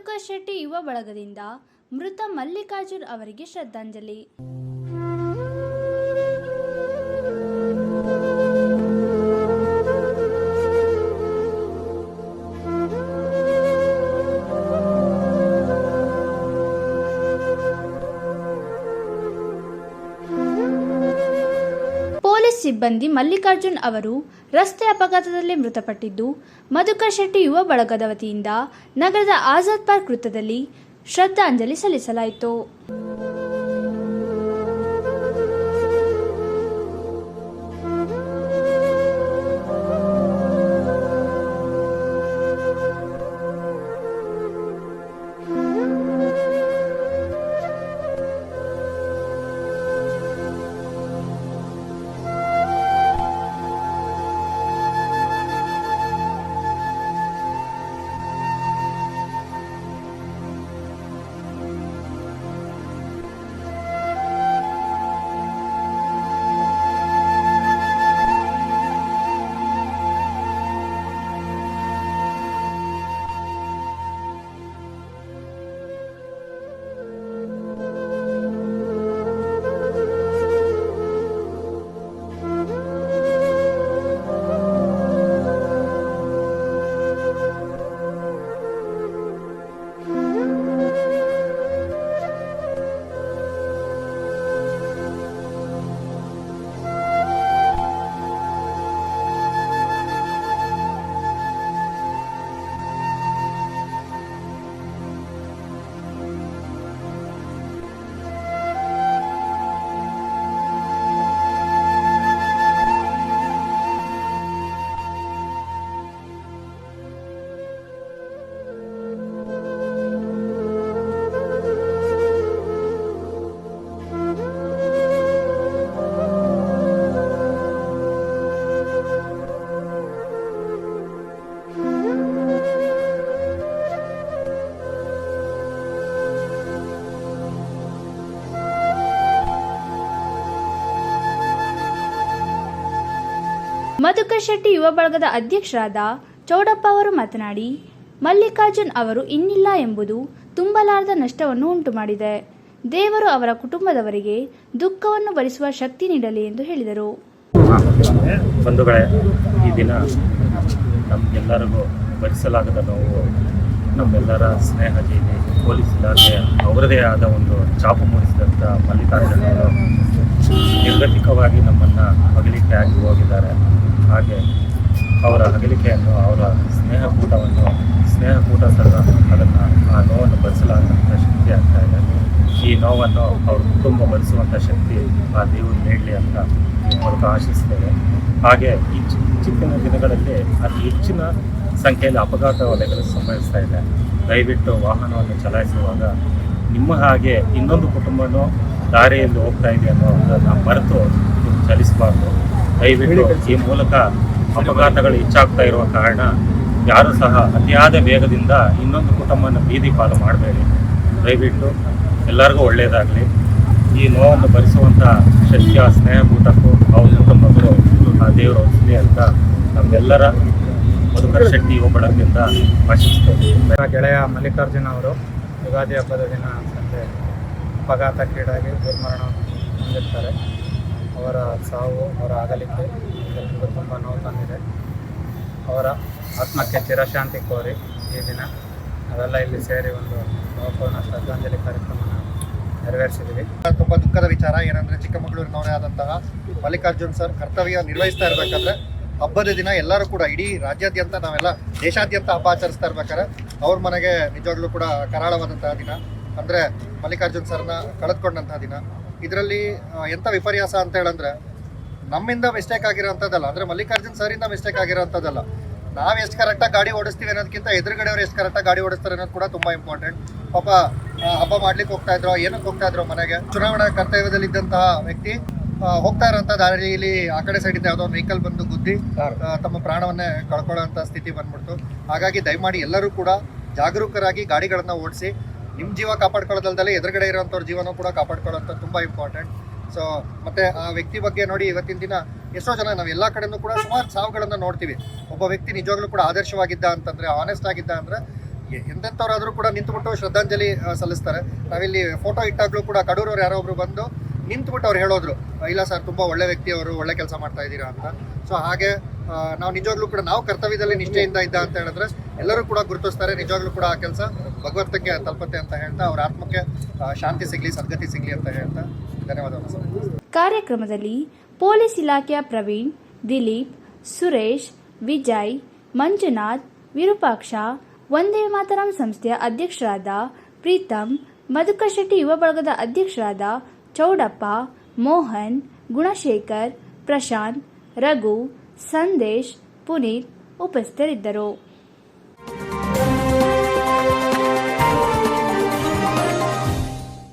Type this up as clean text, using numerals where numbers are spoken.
ಮಧುಕರ್ ಶೆಟ್ಟಿ ಯುವ ಬಳಗದಿಂದ ಮೃತ ಮಲ್ಲಿಕಾರ್ಜುನ್ ಅವರಿಗೆ ಶ್ರದ್ಧಾಂಜಲಿ. ಪೊಲೀಸ್ ಸಿಬ್ಬಂದಿ ಮಲ್ಲಿಕಾರ್ಜುನ್ ಅವರು ರಸ್ತೆ ಅಪಘಾತದಲ್ಲಿ ಮೃತಪಟ್ಟಿದ್ದು, ಮಧುಕರ್ ಶೆಟ್ಟಿ ಯುವ ಬಳಗದ ವತಿಯಿಂದ ನಗರದ ಆಜಾದ್ ಪಾರ್ಕ್ ವೃತ್ತದಲ್ಲಿ ಶ್ರದ್ಧಾಂಜಲಿ ಸಲ್ಲಿಸಲಾಯಿತು. ಮಧುಕರ್ ಶೆಟ್ಟಿ ಯುವ ಬಳಗದ ಅಧ್ಯಕ್ಷರಾದ ಚೌಡಪ್ಪ ಅವರು ಮಾತನಾಡಿ, ಮಲ್ಲಿಕಾರ್ಜುನ್ ಅವರು ಇನ್ನಿಲ್ಲ ಎಂಬುದು ತುಂಬಲಾರದ ನಷ್ಟವನ್ನು ಉಂಟು ಮಾಡಿದೆ. ದೇವರು ಅವರ ಕುಟುಂಬದವರಿಗೆ ದುಃಖವನ್ನು ಭರಿಸುವ ಶಕ್ತಿ ನೀಡಲಿ ಎಂದು ಹೇಳಿದರು. ಬಂಧುಗಳೇ, ಈ ದಿನ ನಮಗೆಲ್ಲರಿಗೂ ಭರಿಸಲಾಗದ ನೋವು, ನಮ್ಮೆಲ್ಲರ ಸ್ನೇಹ ಜೀವಿ ಪೊಲೀಸ್ ಇಲಾಖೆ ಅವರದೇ ಆದ ಒಂದು ಛಾಪು ಮೂಡಿಸಿದಂಥ ಮಲ್ಲಿಕಾರ್ಜುನ್ ಅವರು ನಿರ್ಗತಿಕವಾಗಿ ನಮ್ಮನ್ನು ಅಗಲಿಕೆ ಆಗಿ ಹೋಗಿದ್ದಾರೆ. ಹಾಗೆ ಅವರ ಅಗಲಿಕೆಯನ್ನು, ಅವರ ಸ್ನೇಹಕೂಟ ಸಹ ಅದನ್ನು ಆ ನೋವನ್ನು ಭರಿಸಲಾಗದಂಥ ಶಕ್ತಿ ಆಗ್ತಾ ಇದೆ. ಈ ನೋವನ್ನು ಅವ್ರ ಕುಟುಂಬ ಭರಿಸುವಂಥ ಶಕ್ತಿ ಆ ದೇವರು ನೀಡಲಿ ಅಂತ ಈ ಮೂಲಕ ಆಶಿಸ್ತೇವೆ. ಹಾಗೆ ಈ ಚಿಕ್ಕ ದಿನಗಳಲ್ಲಿ ಅತಿ ಹೆಚ್ಚಿನ ಸಂಖ್ಯೆಯಲ್ಲಿ ಅಪಘಾತ ವಲಯಗಳು ಸಂಭವಿಸ್ತಾ ಇದೆ. ದಯವಿಟ್ಟು ವಾಹನವನ್ನು ಚಲಾಯಿಸುವಾಗ ನಿಮ್ಮ ಹಾಗೆ ಇನ್ನೊಂದು ಕುಟುಂಬನೂ ದಾರಿಯಲ್ಲಿ ಹೋಗ್ತಾ ಇದೆ ಅನ್ನೋದನ್ನು ಮರೆತು ಚಲಿಸಬಾರ್ದು. ದಯವಿಟ್ಟು ಈ ಮೂಲಕ ಅಪಘಾತಗಳು ಹೆಚ್ಚಾಗ್ತಾ ಇರುವ ಕಾರಣ ಯಾರೂ ಸಹ ಅತಿಯಾದ ವೇಗದಿಂದ ಇನ್ನೊಂದು ಕುಟುಂಬನ ಬೀದಿ ಪಾಲು ಮಾಡಬೇಡಿ. ದಯವಿಟ್ಟು ಎಲ್ಲರಿಗೂ ಒಳ್ಳೆಯದಾಗಲಿ. ಈ ನೋವನ್ನು ಭರಿಸುವಂಥ ಶಕ್ತಿ ಆ ಸ್ನೇಹಕೂಟಕ್ಕೂ ಅವ್ರ ಕುಟುಂಬಕ್ಕೂ ಆ ದೇವರು ಹೊಸಲಿ ಅಂತ ನಮ್ಮೆಲ್ಲರ ಮಧುಕರ್ ಶೆಟ್ಟಿ ಯುವ ಬಳಗದಿಂದ ಆಶಿಸ್ತೇವೆ. ಗೆಳೆಯ ಮಲ್ಲಿಕಾರ್ಜುನ್ ಅವರು ಯುಗಾದಿ ಹಬ್ಬದ ದಿನ ಸಂಜೆ ಅಪಘಾತಕ್ಕೀಡಾಗಿ ದುರ್ಮರಣ ಹೊಂದಿರ್ತಾರೆ. ಅವರ ಸಾವು, ಅವರ ಅಗಲಿಕೆ ಎಲ್ಲರಿಗೂ ತುಂಬ ನೋವು ತಂದಿದೆ. ಅವರ ಆತ್ಮಕ್ಕೆ ಚಿರಶಾಂತಿ ಕೋರಿ ಈ ದಿನ ನಾವೆಲ್ಲ ಇಲ್ಲಿ ಸೇರಿ ಒಂದು ಭಾವಪೂರ್ಣ ಶ್ರದ್ಧಾಂಜಲಿ ಕಾರ್ಯಕ್ರಮ ನೆರವೇರಿಸಿದ್ದೀವಿ. ತುಂಬ ದುಃಖದ ವಿಚಾರ ಏನಂದರೆ, ಚಿಕ್ಕಮಗಳೂರಿನವರೇ ಆದಂತಹ ಮಲ್ಲಿಕಾರ್ಜುನ್ ಸರ್ ಕರ್ತವ್ಯ ನಿರ್ವಹಿಸ್ತಾ ಇರಬೇಕಾದ್ರೆ ಹಬ್ಬದ ದಿನ ಎಲ್ಲರೂ ಕೂಡ ಇಡೀ ರಾಜ್ಯಾದ್ಯಂತ, ನಾವೆಲ್ಲ ದೇಶಾದ್ಯಂತ ಹಬ್ಬ ಆಚರಿಸ್ತಾ ಇರ್ಬೇಕಾದ್ರೆ ಅವ್ರ ಮನೆಗೆ ನಿಜವಾಗ್ಲೂ ಕೂಡ ಕರಾಳವಾದಂತಹ ದಿನ. ಅಂದರೆ ಮಲ್ಲಿಕಾರ್ಜುನ್ ಸರ್ನ ಕಳೆದುಕೊಂಡಂತಹ ದಿನ. ಇದರಲ್ಲಿ ಎಂಥ ವಿಪರ್ಯಾಸ ಅಂತ ಹೇಳಂದ್ರೆ, ನಮ್ಮಿಂದ ಮಿಸ್ಟೇಕ್ ಆಗಿರೋಂಥದ್ದಲ್ಲ, ಅಂದರೆ ಮಲ್ಲಿಕಾರ್ಜುನ್ ಸರಿಂದ ಮಿಸ್ಟೇಕ್ ಆಗಿರೋಂಥದ್ದಲ್ಲ. ನಾವು ಎಷ್ಟು ಕರೆಕ್ಟಾಗಿ ಗಾಡಿ ಓಡಿಸ್ತೀವಿ ಅನ್ನೋದಕ್ಕಿಂತ ಎದುರುಗಡೆಯವರು ಎಷ್ಟು ಕರೆಕ್ಟಾಗಿ ಗಾಡಿ ಓಡಿಸ್ತಾರೆ ಅನ್ನೋದು ಕೂಡ ತುಂಬ ಇಂಪಾರ್ಟೆಂಟ್. ಪಾಪ ಹಬ್ಬ ಮಾಡ್ಲಿಕ್ಕೆ ಹೋಗ್ತಾ ಇದ್ರು, ಏನಕ್ಕೆ ಹೋಗ್ತಾ ಇದ್ರು ಮನೆಗೆ, ಚುನಾವಣಾ ಕರ್ತವ್ಯದಲ್ಲಿದ್ದಂತಹ ವ್ಯಕ್ತಿ ಹೋಗ್ತಾ ಇರೋಂಥ ದಾರಿಯಲ್ಲಿ ಆ ಕಡೆ ಸೈಡಿಂದ ಯಾವುದೋ ಒಂದು ವೆಹಿಕಲ್ ಬಂದು ಗುದ್ದಿ ತಮ್ಮ ಪ್ರಾಣವನ್ನೇ ಕಳ್ಕೊಳ್ಳೋಂಥ ಸ್ಥಿತಿ ಬಂದ್ಬಿಡ್ತು. ಹಾಗಾಗಿ ದಯಮಾಡಿ ಎಲ್ಲರೂ ಕೂಡ ಜಾಗರೂಕರಾಗಿ ಗಾಡಿಗಳನ್ನು ಓಡಿಸಿ. ನಿಮ್ಮ ಜೀವ ಕಾಪಾಡ್ಕೊಳ್ಳೋದಲ್ದಲ್ಲೇ ಎದುರುಗಡೆ ಇರೋಂಥವ್ರ ಜೀವನ ಕೂಡ ಕಾಪಾಡ್ಕೊಳ್ಳೋಂಥ ತುಂಬ ಇಂಪಾರ್ಟೆಂಟ್. ಸೊ ಮತ್ತೆ ಆ ವ್ಯಕ್ತಿ ಬಗ್ಗೆ ನೋಡಿ, ಇವತ್ತಿನ ದಿನ ಎಷ್ಟೋ ಜನ ನಾವು ಎಲ್ಲ ಕಡೆಯೂ ಕೂಡ ಸುಮಾರು ಸಾವುಗಳನ್ನು ನೋಡ್ತೀವಿ. ಒಬ್ಬ ವ್ಯಕ್ತಿ ನಿಜವಾಗ್ಲೂ ಕೂಡ ಆದರ್ಶವಾಗಿದ್ದ ಅಂತಂದರೆ, ಆನೆಸ್ಟ್ ಆಗಿದ್ದ ಅಂದರೆ ಎಂತೆಂಥವ್ರಾದರೂ ಕೂಡ ನಿಂತುಬಿಟ್ಟು ಶ್ರದ್ಧಾಂಜಲಿ ಸಲ್ಲಿಸ್ತಾರೆ. ನಾವಿಲ್ಲಿ ಫೋಟೋ ಇಟ್ಟಾಗಲೂ ಕೂಡ ಕಡೂರವ್ರು ಯಾರೋ ಒಬ್ರು ಬಂದು ನಿಂತುಬಿಟ್ಟು ಅವ್ರು ಹೇಳೋದ್ರು, ಇಲ್ಲ ಸರ್ ತುಂಬ ಒಳ್ಳೆ ವ್ಯಕ್ತಿ ಅವರು, ಒಳ್ಳೆ ಕೆಲಸ ಮಾಡ್ತಾ ಇದ್ದೀರಾ ಅಂತ. ಸೊ ಹಾಗೆ ನಾವು ನಿಜವಾಗ್ಲೂ ಕೂಡ ನಾವು ಕರ್ತವ್ಯದಲ್ಲಿ ನಿಷ್ಠೆಯಿಂದ ಇದ್ದ ಅಂತ ಹೇಳಿದ್ರೆ ಎಲ್ಲರೂ ಕೂಡ ಗುರುತಿಸ್ತಾರೆ. ನಿಜವಾಗ್ಲೂ ಕೂಡ ಆ ಕೆಲಸ ಭಗವಂತಕ್ಕೆ ತಲುಪತ್ತೆ ಅಂತ ಹೇಳ್ತಾ ಅವ್ರ ಆತ್ಮಕ್ಕೆ ಶಾಂತಿ ಸಿಗಲಿ, ಸದ್ಗತಿ ಸಿಗಲಿ ಅಂತ ಹೇಳ್ತಾ ಧನ್ಯವಾದಗಳು. ಕಾರ್ಯಕ್ರಮದಲ್ಲಿ ಪೊಲೀಸ್ ಇಲಾಖೆಯ ಪ್ರವೀಣ್, ದಿಲೀಪ್, ಸುರೇಶ್, ವಿಜಯ್, ಮಂಜುನಾಥ್, ವಿರೂಪಾಕ್ಷ, ವಂದೇ ಮಾತರಂ ಸಂಸ್ಥೆಯ ಅಧ್ಯಕ್ಷರಾದ ಪ್ರೀತಮ್, ಮಧುಕರ್ ಶೆಟ್ಟಿ ಯುವ ಬಳಗದ ಅಧ್ಯಕ್ಷರಾದ ಚೌಡಪ್ಪ, ಮೋಹನ್, ಗುಣಶೇಖರ್, ಪ್ರಶಾಂತ್, ರಘು, ಸಂದೇಶ್, ಪುನೀತ್ ಉಪಸ್ಥಿತರಿದ್ದರು.